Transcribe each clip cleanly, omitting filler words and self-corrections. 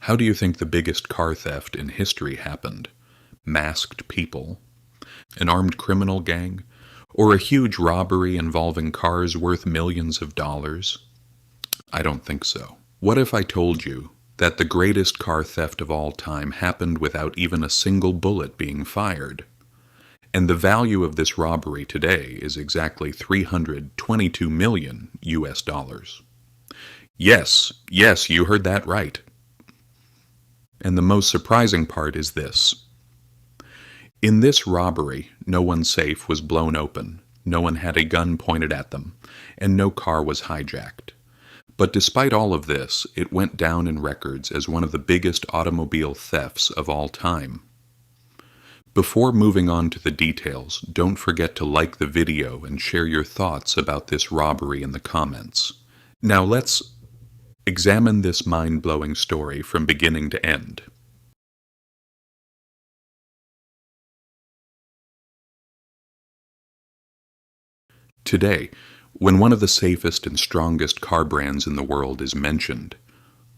How do you think the biggest car theft in history happened? Masked people? An armed criminal gang? Or a huge robbery involving cars worth millions of dollars? I don't think so. What if I told you that the greatest car theft of all time happened without even a single bullet being fired? And the value of this robbery today is exactly 322 million US dollars. Yes, you heard that right. And the most surprising part is this. In this robbery, no one's safe was blown open, no one had a gun pointed at them, and no car was hijacked. But despite all of this, it went down in records as one of the biggest automobile thefts of all time. Before moving on to the details, don't forget to like the video and share your thoughts about this robbery in the comments. Now let's examine this mind-blowing story from beginning to end. Today, when one of the safest and strongest car brands in the world is mentioned,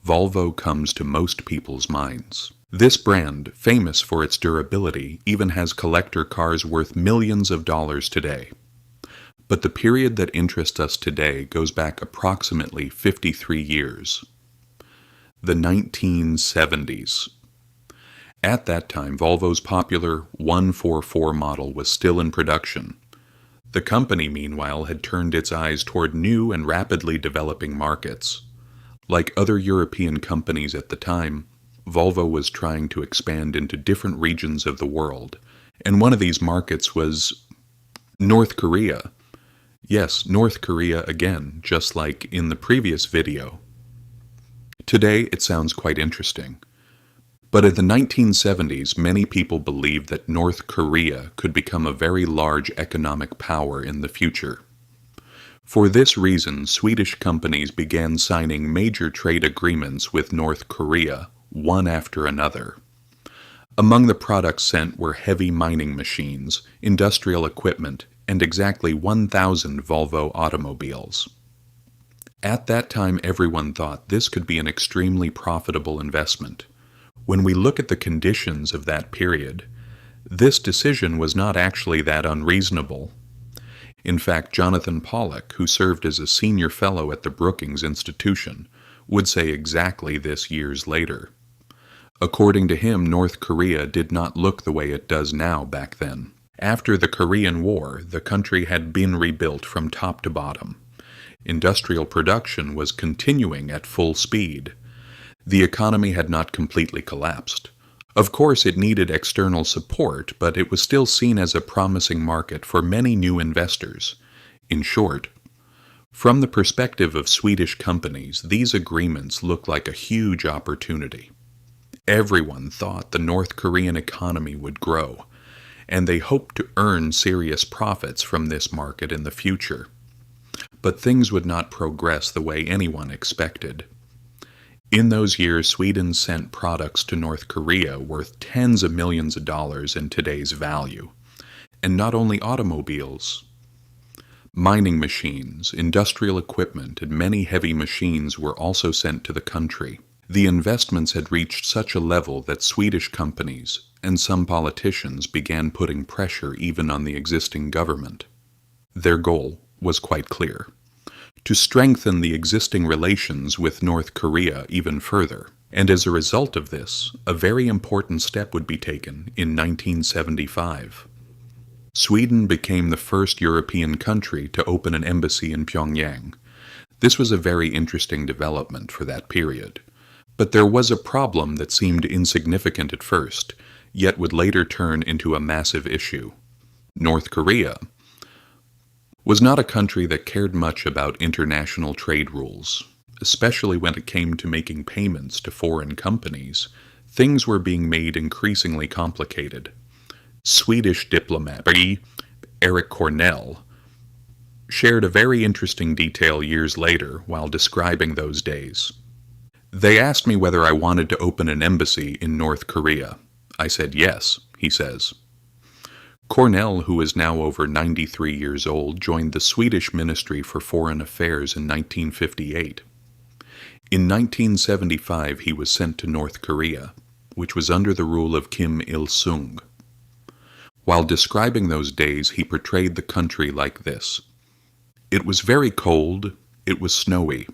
Volvo comes to most people's minds. This brand, famous for its durability, even has collector cars worth millions of dollars today. But the period that interests us today goes back approximately 53 years. The 1970s. At that time, Volvo's popular 144 model was still in production. The company, meanwhile, had turned its eyes toward new and rapidly developing markets. Like other European companies at the time, Volvo was trying to expand into different regions of the world, and one of these markets was North Korea. Yes, North Korea again, just like in the previous video. Today, it sounds quite interesting. But in the 1970s, many people believed that North Korea could become a very large economic power in the future. For this reason, Swedish companies began signing major trade agreements with North Korea, one after another. Among the products sent were heavy mining machines, industrial equipment, and exactly 1,000 Volvo automobiles. At that time, everyone thought this could be an extremely profitable investment. When we look at the conditions of that period, this decision was not actually that unreasonable. In fact, Jonathan Pollock, who served as a senior fellow at the Brookings Institution, would say exactly this years later. According to him, North Korea did not look the way it does now back then. After the Korean War, the country had been rebuilt from top to bottom. Industrial production was continuing at full speed. The economy had not completely collapsed. Of course, it needed external support, but it was still seen as a promising market for many new investors. In short, from the perspective of Swedish companies, these agreements looked like a huge opportunity. Everyone thought the North Korean economy would grow, and they hoped to earn serious profits from this market in the future. But things would not progress the way anyone expected. In those years, Sweden sent products to North Korea worth tens of millions of dollars in today's value. And not only automobiles. Mining machines, industrial equipment, and many heavy machines were also sent to the country. The investments had reached such a level that Swedish companies and some politicians began putting pressure even on the existing government. Their goal was quite clear: to strengthen the existing relations with North Korea even further. And as a result of this, a very important step would be taken in 1975. Sweden became the first European country to open an embassy in Pyongyang. This was a very interesting development for that period. But there was a problem that seemed insignificant at first, yet would later turn into a massive issue. North Korea was not a country that cared much about international trade rules. Especially when it came to making payments to foreign companies, things were being made increasingly complicated. Swedish diplomat Erik Cornell shared a very interesting detail years later while describing those days. They asked me whether I wanted to open an embassy in North Korea. I said yes, he says. Cornell, who is now over 93 years old, joined the Swedish Ministry for Foreign Affairs in 1958. In 1975, he was sent to North Korea, which was under the rule of Kim Il-sung. While describing those days, he portrayed the country like this. It was very cold, it was snowy,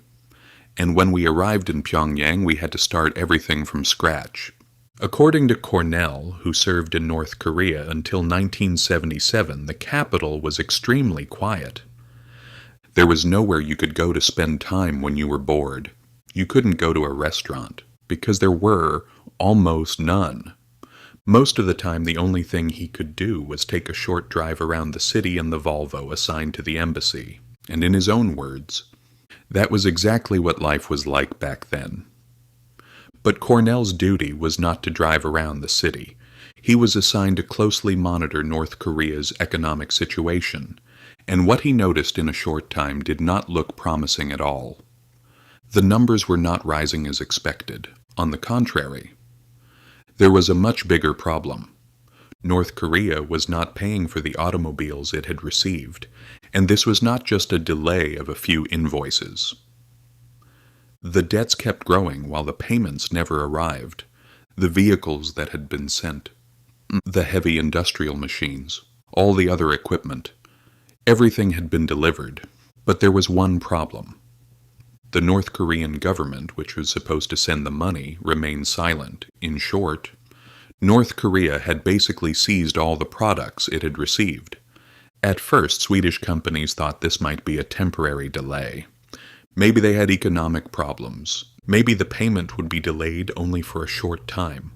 and when we arrived in Pyongyang, we had to start everything from scratch. According to Cornell, who served in North Korea until 1977, the capital was extremely quiet. There was nowhere you could go to spend time when you were bored. You couldn't go to a restaurant, because there were almost none. Most of the time, the only thing he could do was take a short drive around the city in the Volvo assigned to the embassy. And in his own words, that was exactly what life was like back then. But Cornell's duty was not to drive around the city. He was assigned to closely monitor North Korea's economic situation, and what he noticed in a short time did not look promising at all. The numbers were not rising as expected. On the contrary, there was a much bigger problem. North Korea was not paying for the automobiles it had received, and this was not just a delay of a few invoices. The debts kept growing while the payments never arrived. The vehicles that had been sent, the heavy industrial machines, all the other equipment, everything had been delivered. But there was one problem. The North Korean government, which was supposed to send the money, remained silent. In short, North Korea had basically seized all the products it had received. At first, Swedish companies thought this might be a temporary delay. Maybe they had economic problems. Maybe the payment would be delayed only for a short time.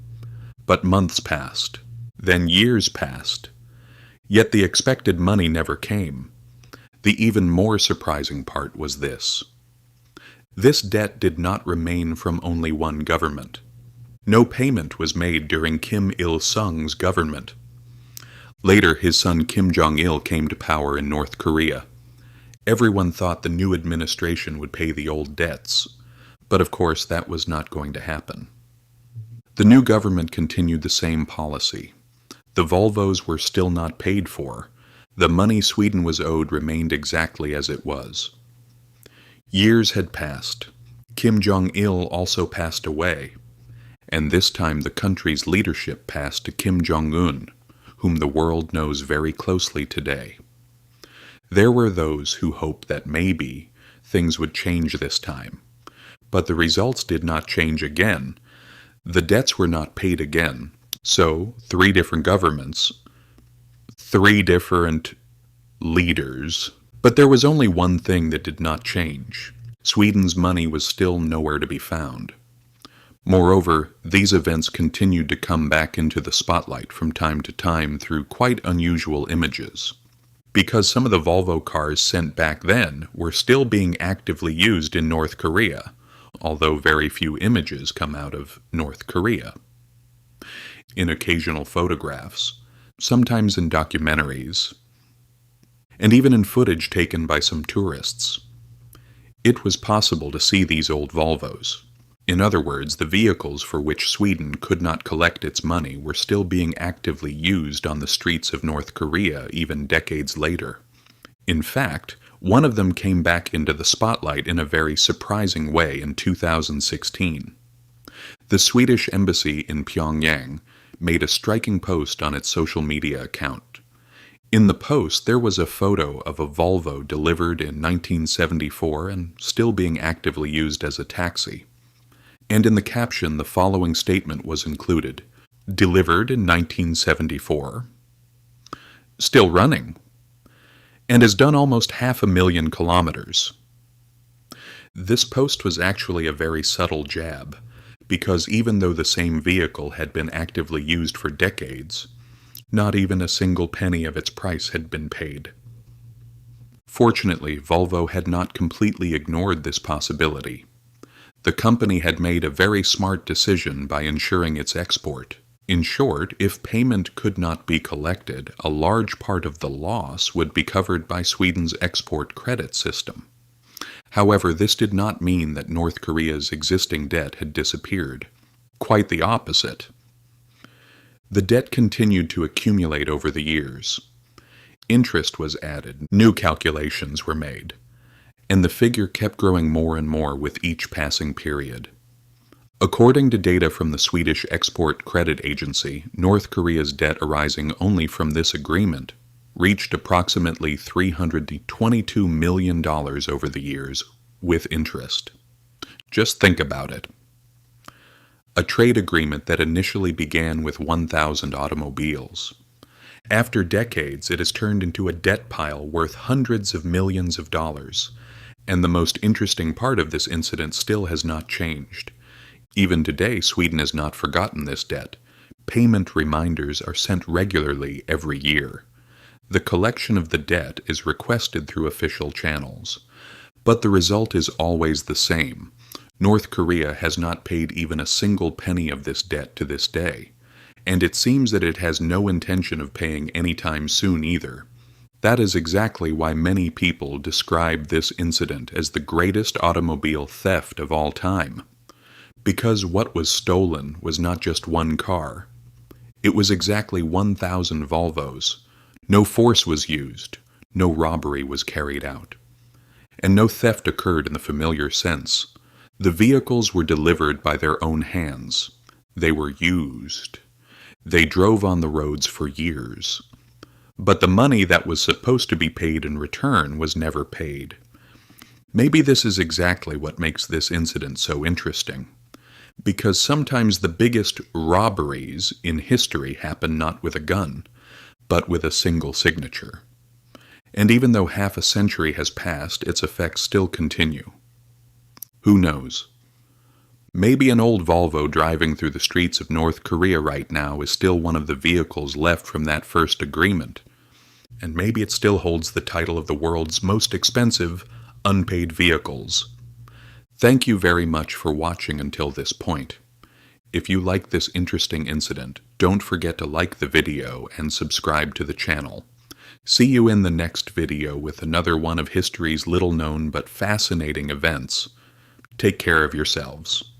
But months passed. Then years passed. Yet the expected money never came. The even more surprising part was this. This debt did not remain from only one government. No payment was made during Kim Il-sung's government. Later, his son Kim Jong-il came to power in North Korea. Everyone thought the new administration would pay the old debts, but of course that was not going to happen. The new government continued the same policy. The Volvos were still not paid for. The money Sweden was owed remained exactly as it was. Years had passed. Kim Jong-il also passed away, and this time the country's leadership passed to Kim Jong-un, whom the world knows very closely today. There were those who hoped that maybe things would change this time, but the results did not change again. The debts were not paid again, so 3 different governments, 3 different leaders. But there was only one thing that did not change. Sweden's money was still nowhere to be found. Moreover, these events continued to come back into the spotlight from time to time through quite unusual images. Because some of the Volvo cars sent back then were still being actively used in North Korea, although very few images come out of North Korea. In occasional photographs, sometimes in documentaries, and even in footage taken by some tourists, it was possible to see these old Volvos. In other words, the vehicles for which Sweden could not collect its money were still being actively used on the streets of North Korea even decades later. In fact, one of them came back into the spotlight in a very surprising way in 2016. The Swedish embassy in Pyongyang made a striking post on its social media account. In the post, there was a photo of a Volvo delivered in 1974 and still being actively used as a taxi. And in the caption, the following statement was included: delivered in 1974, still running, and has done almost 500,000 kilometers. This post was actually a very subtle jab, because even though the same vehicle had been actively used for decades, not even a single penny of its price had been paid. Fortunately, Volvo had not completely ignored this possibility. The company had made a very smart decision by ensuring its export. In short, if payment could not be collected, a large part of the loss would be covered by Sweden's export credit system. However, this did not mean that North Korea's existing debt had disappeared. Quite the opposite. The debt continued to accumulate over the years. Interest was added, new calculations were made, and the figure kept growing more and more with each passing period. According to data from the Swedish Export Credit Agency, North Korea's debt arising only from this agreement reached approximately $322 million over the years, with interest. Just think about it. A trade agreement that initially began with 1,000 automobiles. After decades, it has turned into a debt pile worth hundreds of millions of dollars. And the most interesting part of this incident still has not changed. Even today, Sweden has not forgotten this debt. Payment reminders are sent regularly every year. The collection of the debt is requested through official channels. But the result is always the same. North Korea has not paid even a single penny of this debt to this day. And it seems that it has no intention of paying anytime soon either. That is exactly why many people describe this incident as the greatest automobile theft of all time. Because what was stolen was not just one car. It was exactly 1,000 Volvos. No force was used, no robbery was carried out. And no theft occurred in the familiar sense. The vehicles were delivered by their own hands. They were used. They drove on the roads for years. But the money that was supposed to be paid in return was never paid. Maybe this is exactly what makes this incident so interesting. Because sometimes the biggest robberies in history happen not with a gun, but with a single signature. And even though half a century has passed, its effects still continue. Who knows? Maybe an old Volvo driving through the streets of North Korea right now is still one of the vehicles left from that first agreement. And maybe it still holds the title of the world's most expensive, unpaid vehicles. Thank you very much for watching until this point. If you like this interesting incident, don't forget to like the video and subscribe to the channel. See you in the next video with another one of history's little-known but fascinating events. Take care of yourselves.